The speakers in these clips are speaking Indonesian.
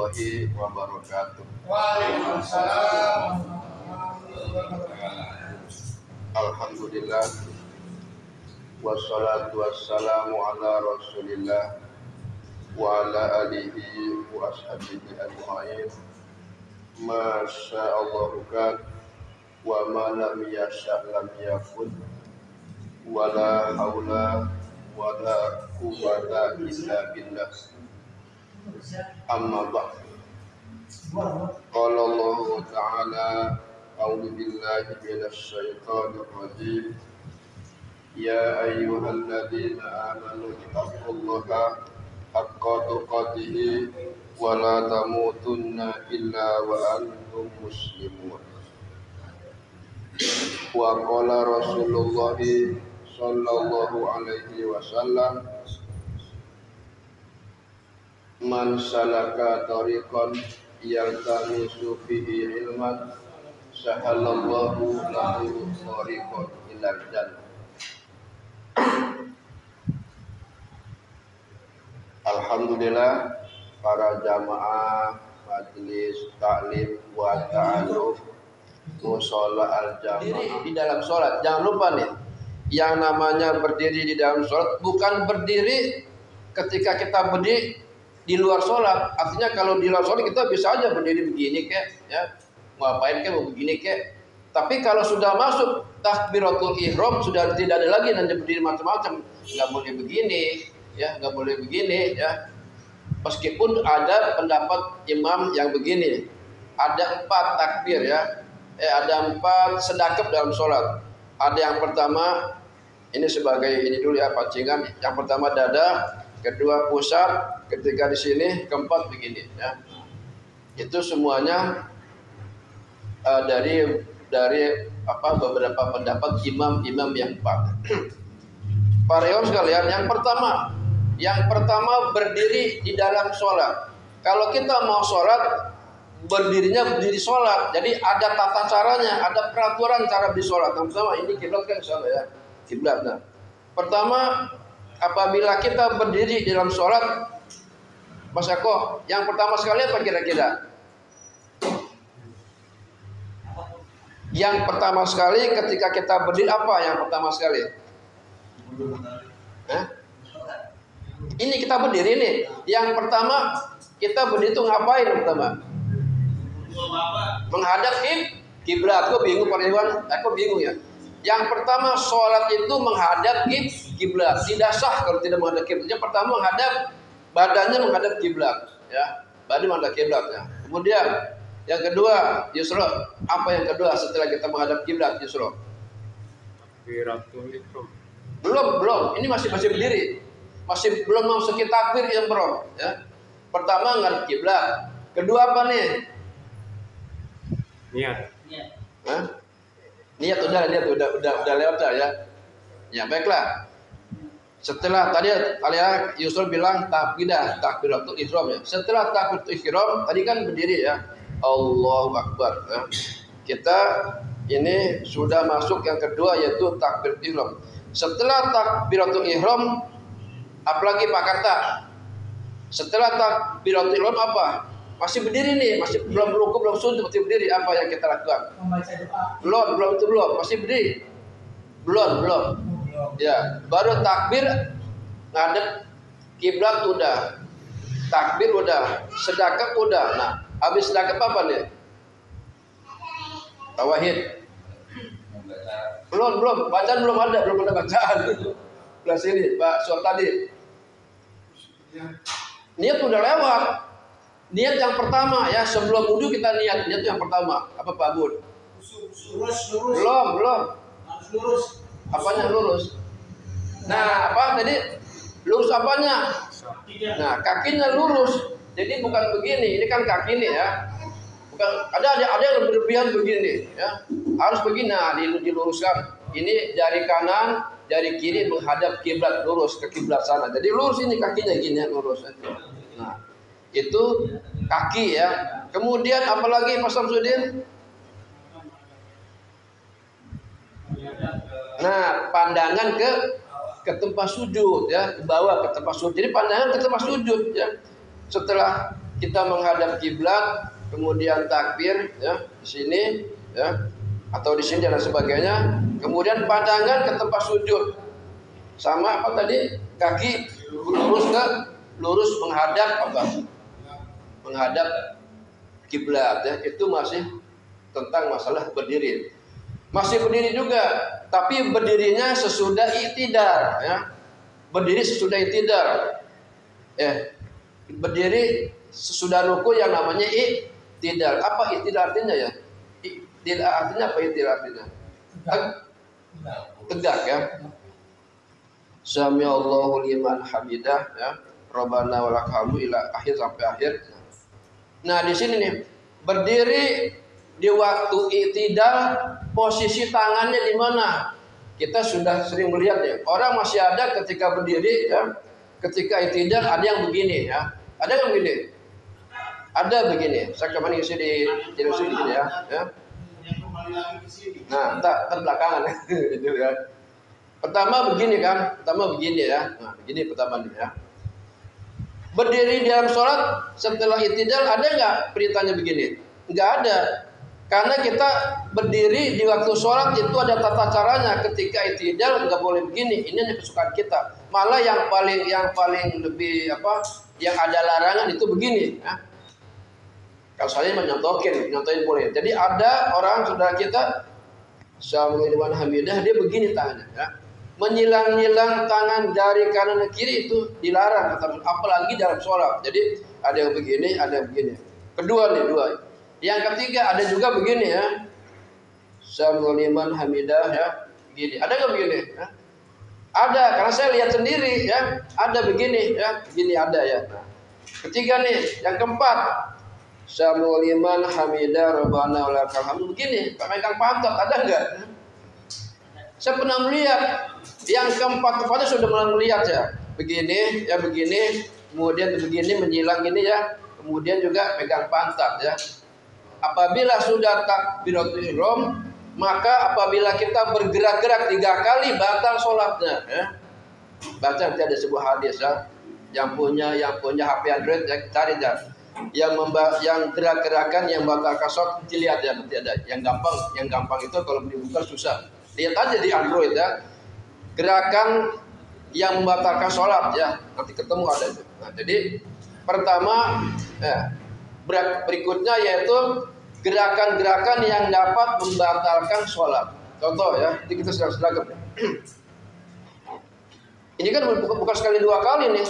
warahmatullahi wabarakatuh. Waalaikumsalam. Alhamdulillah wassalatu wassalamu ala Rasulillah wa ala alihi wa ashabihi ajma'in. Masya Allah kan wa ma lam yasha' lam yakun wa la haula wa la quwwata illa billah. Amma ba'd. Qala Allah ta'ala a'udzu billahi minasy syaithanir rajim. Ya ayyuhalladzina amanu taqullaha haqqa tuqatih wa la tamutunna illa wa antum muslimun. Wa qala Rasulullah sallallahu alaihi wasallam, man salaka tariqan yaltamisu fihi ilman sahalallahu lahu tariqan ilal jannah. Alhamdulillah, para jamaah majelis taklim wa ta'alum mushola al-jamaah di dalam sholat. Jangan lupa nih, yang namanya berdiri di dalam sholat bukan berdiri ketika kita berdiri di luar sholat. Artinya kalau di luar sholat kita bisa aja berdiri begini kek, ya, ngapain kek, mau begini kek. Tapi kalau sudah masuk takbiratul ihram sudah tidak ada lagi nanti berdiri macam-macam. Nggak boleh begini, ya, nggak boleh begini, ya. Meskipun ada pendapat imam yang begini, ada 4 takbir, ya, ada 4 sedekap dalam sholat. Ada yang pertama, ini sebagai ini dulu ya, pancingan. Yang pertama dada, kedua pusat, ketiga di sini, keempat begini, ya. Itu semuanya dari beberapa pendapat imam-imam yang 4. Para imam sekalian, yang pertama berdiri di dalam sholat. Kalau kita mau sholat, berdirinya berdiri sholat. Jadi ada tata caranya, ada peraturan cara berdiri sholat. Yang pertama, ini kiblat kan insyaallah ya, kiblat. Nah, pertama, apabila kita berdiri di dalam sholat, Mas Eko, yang pertama sekali apa kira-kira? Yang pertama sekali ketika kita berdiri apa yang pertama sekali? Ini kita berdiri nih. Yang pertama kita berdiri itu ngapain pertama? Menghadap kiblat. Aku bingung Pak Iwan, aku bingung ya. Yang pertama sholat itu menghadap kiblat. Tidak sah kalau tidak menghadap kiblat. Yang pertama menghadap badannya menghadap kiblat, ya. Badan menghadap kiblatnya. Kemudian yang kedua, Yusro, apa yang kedua setelah kita menghadap kiblat, Yusro? Belum. Ini masih berdiri. Masih belum masukin takbir yang belum, ya. Pertama menghadap kiblat. Kedua apa nih? Niat. Hah? Niat udah lewat ya. Ya, baiklah. Setelah tadi Yusuf bilang takbiratul ihram ya. Setelah takbiratul ihram tadi kan berdiri ya. Allahu Akbar. Ya. Kita ini sudah masuk yang kedua yaitu takbiratul ihram. Setelah takbiratul ihram apalagi Pak Karta? Setelah takbiratul ihram apa? Masih berdiri nih, masih belum rukuk, belum sujud, masih berdiri. Apa yang kita lakukan? Membaca doa. Belum, masih berdiri. Belum. Ya, baru takbir ngadep kiblat udah. Takbir udah, sedekap udah. Nah, habis sedekap apa nih? Tauhid. Belum, bacaan belum ada bacaan. Belah sini, Pak Suat tadi. Niat udah lewat. Niat yang pertama ya, sebelum wudu kita niat yang pertama. Apa Pak Bud? Belum. Lurus. Apanya lurus? Nah, apa tadi? Lurus apanya? Nah, kakinya lurus. Jadi bukan begini, ini kan kaki nih ya. Bukan ada yang berlebihan begini ya. Harus begini, nah diluruskan. Ini jari kanan, jari kiri menghadap kiblat, lurus ke kiblat sana. Jadi lurus ini kakinya gini lurus. Nah, itu kaki ya. Kemudian apalagi Pak Samsudin? Nah, pandangan ke tempat sujud ya, ke bawah ke tempat sujud. Jadi pandangan ke tempat sujud ya. Setelah kita menghadap kiblat, kemudian takbir ya di sini ya atau di sini dan sebagainya, kemudian pandangan ke tempat sujud sama apa tadi, kaki lurus menghadap apa, menghadap kiblat ya, itu masih tentang masalah berdiri. Masih berdiri juga, tapi berdirinya sesudah i'tidal ya. Berdiri sesudah i'tidal. Berdiri sesudah ruku yang namanya i'tidal. Apa i'tidal artinya ya? I'tidal artinya apa i'tidal artinya? Tegak ya. Sami'allahu liman hamidah ya. Rabbana walakal hamdu ila akhir sampai akhir. Nah, di sini nih berdiri di waktu i'tidal, posisi tangannya di mana? Kita sudah sering melihat ya. Orang masih ada ketika berdiri ya. Ketika i'tidal ada yang begini ya. Ada yang begini. Ada begini. Saya kemarin isi di sini ya. Nah, tak belakangan itu ya. Pertama begini kan, pertama begini ya. Nah, begini pertama nih ya. Berdiri di dalam sholat setelah i'tidal ada nggak perintahnya begini? Nggak ada. Karena kita berdiri di waktu sholat itu ada tata caranya. Ketika i'tidal nggak boleh begini. Ini hanya kesukaan kita. Malah yang paling lebih apa? Yang ada larangan itu begini. Ya. Kalau saya nyontohin boleh. Jadi ada orang saudara kita, Syamul Hamidah, dia begini tangannya. Ya. Menyilang-nyilang tangan dari kanan ke kiri itu dilarang, apalagi dalam sholat. Jadi ada yang begini, ada yang begini. Kedua nih, dua. Yang ketiga ada juga begini ya. Syamul Hamidah ya, begini. Ada nggak begini? Ya? Ada, karena saya lihat sendiri ya. Ada begini ya, begini ada ya. Nah, ketiga nih, yang keempat. Syamul Hamidah Rabbana walakal hamdu begini, pemegang pantat ada nggak? Saya pernah melihat yang keempat-empatnya sudah pernah melihat ya. Begini, ya begini, kemudian begini menyilang ini ya, kemudian juga pegang pantat ya. Apabila sudah takbiratul ihram, maka apabila kita bergerak-gerak 3 kali batal sholatnya ya. Baca nanti ada sebuah hadis ya. Yang punya HP Android ya, cari ya. Yang gerak-gerakan yang batalkan sholat dilihat ya, nanti ada. Yang gampang itu kalau dibuka susah. Lihat aja di Android ya. Gerakan yang membatalkan sholat ya, nanti ketemu ada itu. Nah, jadi pertama ya, berikutnya yaitu gerakan-gerakan yang dapat membatalkan sholat. Contoh ya, ini kita seragam. Ini kan bukan sekali 2 kali nih.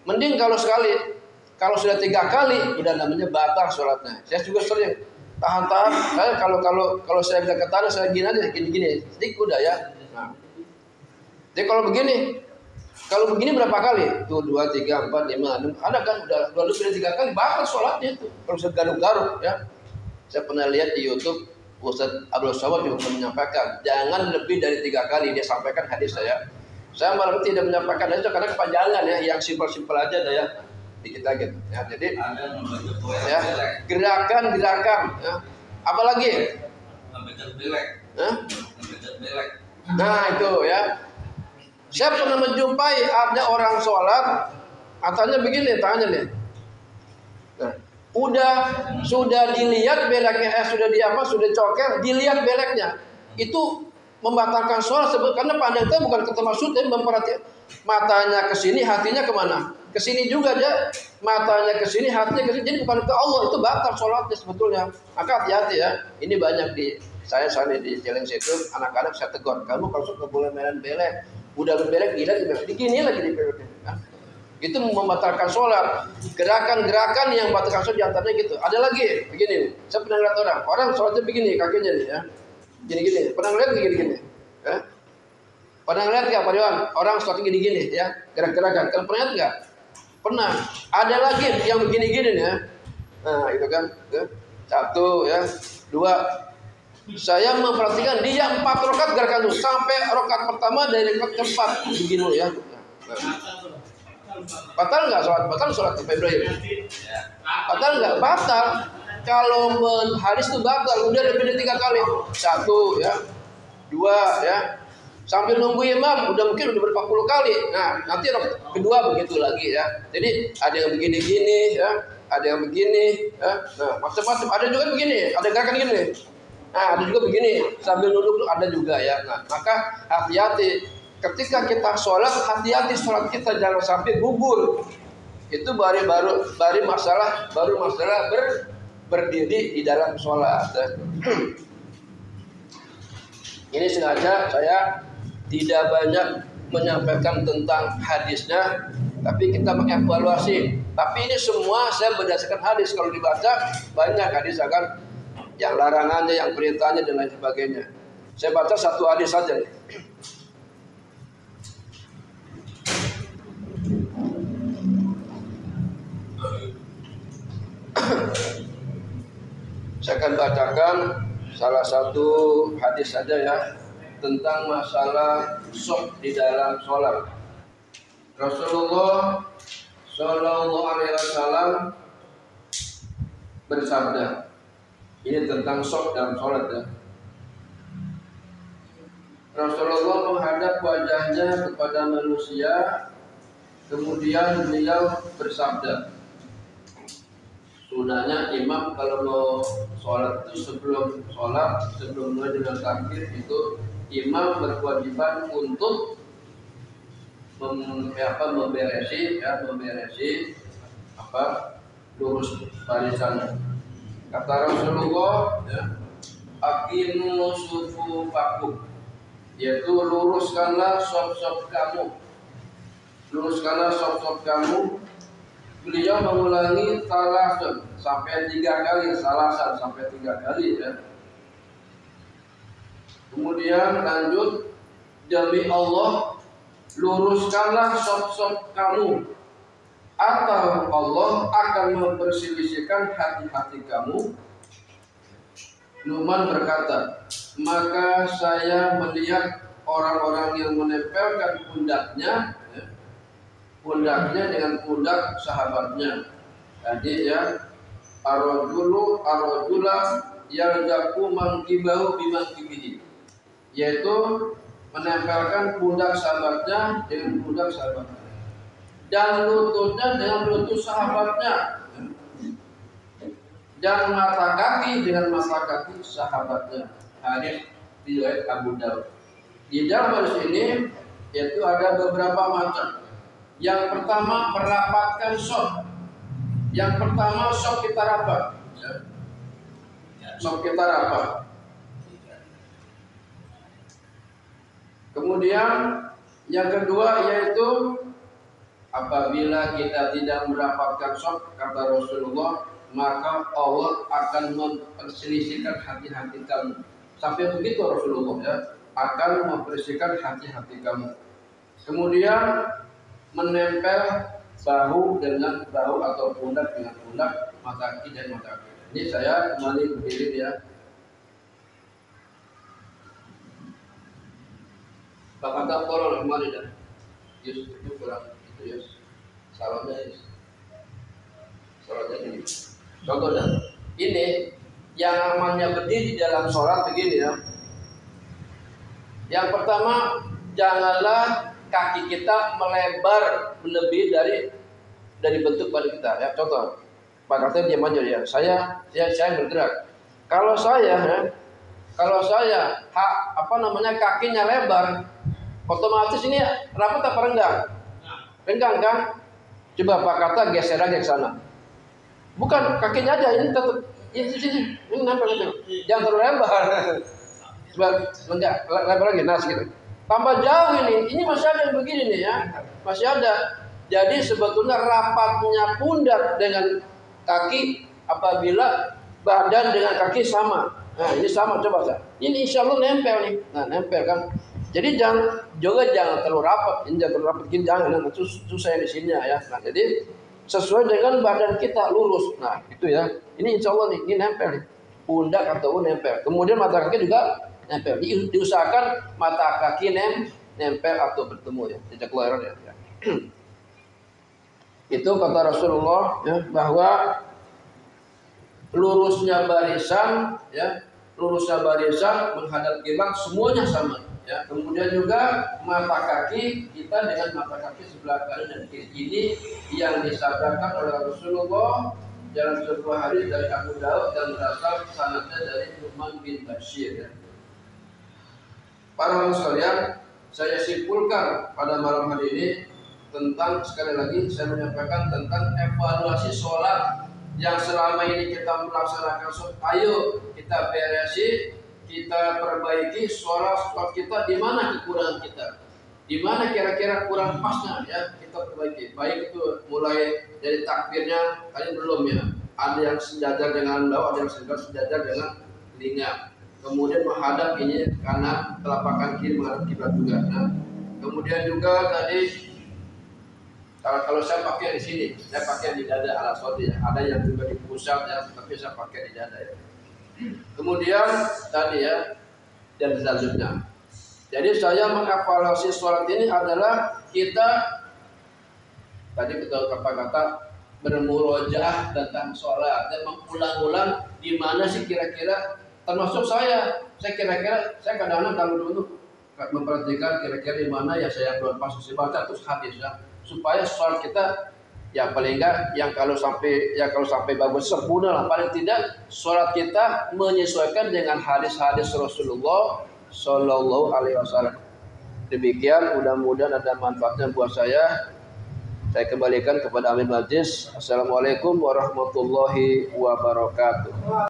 Mending kalau sekali. Kalau sudah 3 kali udah namanya batal sholatnya. Saya juga sering tahan. Saya kalau saya bisa ketahan saya gini aja, gini sedikit udah ya. Nah. Jadi kalau begini berapa kali? Tuh 2, 3, 4, 5, 6. Ada kan udah lebih dari 3 kali batal sholatnya itu. Kalau sudah garuk-garuk ya. Saya pernah lihat di YouTube Ustaz Abdul Somad juga menyampaikan jangan lebih dari 3 kali dia sampaikan hadis saya. Saya malah tidak menyampaikan hadis karena kepanjangan ya, yang simpel-simpel aja dah ya. Dikit lagi ya. Jadi ya, gerakan-gerakan ya. Apalagi? Nah, itu ya. Saya pernah menjumpai ada orang sholat, katanya begini, tangannya nih. Nah, sudah dilihat beleknya, sudah coker, dilihat beleknya. Itu membatalkan sholat karena pandang itu bukan ke tempat sujud, memperhatikan matanya ke sini, hatinya kemana? Ke sini juga aja, matanya ke sini, hatinya ke sini. Jadi bukan ke Allah, itu batal sholatnya sebetulnya. Maka hati-hati ya. Ini banyak saya di challenge itu, anak-anak saya tegur, kamu kalau suka boleh mainan belek. Udah berbelek gila digini lagi di belek. Nah, itu membatalkan sholat. Gerakan-gerakan yang membatalkan sholat diantaranya gitu. Ada lagi begini. Saya pernah lihat orang sholatnya begini kakinya nih ya. Gini-gini. Pernah lihat gini-gini? Ya? Pernah lihat nggak Pak Dewan? Orang sholatnya gini-gini ya, gerak-gerakan. Kalau pernah lihat nggak? Pernah. Ada lagi yang begini-gini nih ya. Nah itu kan. 1 ya, 2. Saya memperhatikan dia 4 rakaat gerakan dulu sampai rakaat pertama dari rakaat keempat begini dulu ya. Nah. Batal nggak sholat? Batal sholat Ibrahim? Batal nggak? Batal. Kalau hadis itu batal. Udah lebih dari 3 kali. 1 ya, 2 ya. Sambil nunggu imam udah mungkin udah berapa puluh kali. Nah nanti kedua begitu lagi ya. Jadi ada yang begini-gini ya. ada yang begini, nah macam-macam. Ada juga begini, ada gerakan gini. Nah, ada juga begini, sambil duduk tuh ada juga ya. Nah, maka hati-hati ketika kita sholat, hati-hati sholat kita jangan sampai gugur. Itu baru masalah berdiri di dalam sholat. Ini sengaja saya tidak banyak menyampaikan tentang hadisnya, tapi kita mengevaluasi. Tapi ini semua saya berdasarkan hadis. Kalau dibaca banyak hadis akan yang larangannya, yang perintahnya dan lain sebagainya. Saya baca satu hadis saja nih. Saya akan bacakan salah satu hadis saja ya, tentang masalah sok di dalam sholat. Rasulullah Shallallahu Alaihi Wasallam bersabda, ini tentang sok dalam sholat ya. Rasulullah menghadap wajahnya kepada manusia, kemudian beliau bersabda, sunahnya imam kalau mau sholat itu sebelum mulai dengan takbir itu imam berkewajiban untuk memberesi lurus barisannya. Kata Rasulullah, ya, aqimu sufufakum, yaitu luruskanlah saf-saf kamu. Beliau mengulangi salasan sampai 3 kali ya. Kemudian lanjut, demi Allah luruskanlah saf-saf kamu, atau Allah akan memperselisihkan hati-hati kamu. Nu'man berkata, maka saya melihat orang-orang yang menempelkan pundaknya dengan pundak sahabatnya. Tadi ya, ar-rajula yarjaku mangkibahu bimangkibihi, yaitu menempelkan pundak sahabatnya dengan pundak sahabatnya dan lututnya dengan lutut sahabatnya dan mata kaki dengan mata kaki sahabatnya. Hadis riwayat Abu Daud. Di dalam hadis ini yaitu ada beberapa macam. Yang pertama merapatkan shaf. Yang pertama shaf kita rapat. Shaf kita rapat. Kemudian yang kedua yaitu apabila kita tidak merapatkan shaf, kata Rasulullah, maka Allah akan memperselisihkan hati-hati kamu. Sampai begitu Rasulullah ya, akan memperselisihkan hati-hati kamu. Kemudian menempel bahu dengan bahu atau pundak dengan pundak, mata kaki dan mata kaki. Ini saya kembali berdiri ya. Pak kata tolong kembali dah. Yus itu kurang itu Yus. Salahnya Yus. Salahnya ini. Contohnya ini yang namanya berdiri dalam sholat begini ya. Yang pertama, janganlah kaki kita melebar melebihi dari bentuk badan kita ya. Contoh, Pak Karten diam aja ya. Saya bergerak. Kalau saya kakinya lebar, otomatis ini rapat apa renggang? Renggang kan? Coba Pak Karta geser aja ke sana. Bukan kakinya aja, ini tetap ini nempel itu. Jangan terlalu lebar. Coba lebar lagi, nah segitu. Tambah jauh ini masih ada yang begini nih ya, masih ada. Jadi sebetulnya rapatnya pundak dengan kaki apabila badan dengan kaki sama. Nah ini sama, coba Pak. Ini insya Allah nempel nih, nah nempel kan. Jadi jangan terlalu rapat, ini jangan terlalu rapat, gini jangan, nah, susah di sini ya. Nah jadi sesuai dengan badan kita lurus. Nah itu ya, ini insya Allah nih, ini nempel nih, pundak atau nempel. Kemudian mata kaki juga nempel. Diusahakan mata kaki nempel atau bertemu ya, tidak keluar ya. Itu kata Rasulullah ya, bahwa lurusnya barisan menghadap kiblat semuanya sama ya. Kemudian juga mata kaki kita dengan mata kaki sebelah kanan dan kiri, ini yang disabdakan oleh Rasulullah dalam sebuah hadis dari Abu Daud dan berasal sanadnya dari Nu'man bin Bashir. Para hadirin sekalian, saya simpulkan pada malam hari ini tentang, sekali lagi saya menyampaikan tentang evaluasi sholat yang selama ini kita melaksanakan sholat. Ayo kita beresi, kita perbaiki sholat kita, di mana kekurangan kita, di mana kira-kira kurang pasnya, ya kita perbaiki. Baik itu mulai dari takbirnya, tadi belum ya, ada yang sejajar dengan daun, ada yang sejajar dengan telinga. Kemudian menghadap ini karena telapak kiri menghadap kiblat juga. Nah, kemudian juga tadi kalau saya pakai di sini, saya pakai di dada ala sodi, ya. Ada yang juga di pusat ya, tapi saya pakai di dada ya. Kemudian tadi ya, dan selanjutnya. Jadi saya mengevaluasi sholat ini adalah kita tadi kita kata bermurojaah tentang sholat dan mengulang-ulang di mana sih kira-kira, termasuk saya kira-kira saya kadang-kadang kalau dulu memperhatikan kira-kira di mana ya saya belum pas baca terus hadis ya, supaya sholat kita ya paling enggak yang kalau sampai bagus sempurna lah, paling tidak sholat kita menyesuaikan dengan hadis-hadis Rasulullah Shallallahu Alaihi Wasallam. Demikian, mudah-mudahan ada manfaatnya buat saya. Saya kembalikan kepada Amin Majlis. Assalamualaikum warahmatullahi wabarakatuh.